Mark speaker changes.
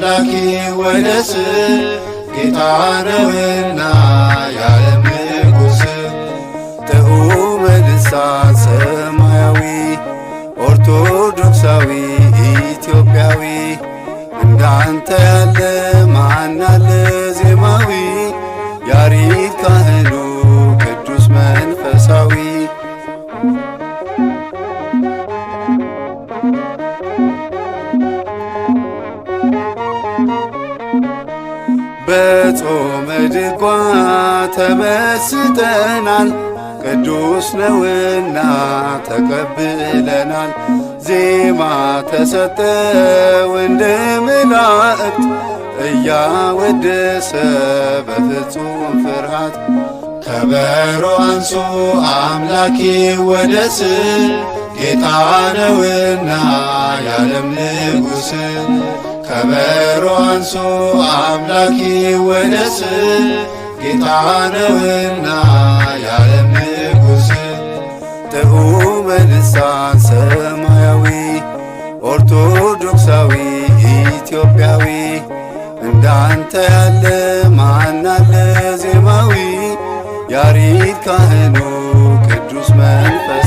Speaker 1: አምላኪ ወደስ ጌታ ነውና የዓለም ንጉሥ ጥዑመ ልሳን ሰማያዊ ኦርቶዶክሳዊ ኢትዮጵያዊ እንዳንተ ያለ ማን አለ ዜማዊ ያሬድ ካህኑ ቅዱስ መንፈሳዊ በጾመ ድጓ ተመስጠናል ቅዱስ ነውና ተቀብለናል። ዜማ ተሰጠው እንደ መላእክት እያወደሰ በፍጹም ፍርሃት ከበሮ አንሶ አምላኬ ወደስ ጌታ ነውና የዓለም ንጉሥ ከበሮ አንሶ አምላኬ ወደስ ጌታ ነውና የዓለም ንጉሥ ጥዑመ ልሳን ሰማያዊ ኦርቶዶክሳዊ ኢትዮጵያዊ እንዳንተ ያለ ማን አለ ዜማዊ ያሬድ ካህኑ ቅዱስ መንፈስ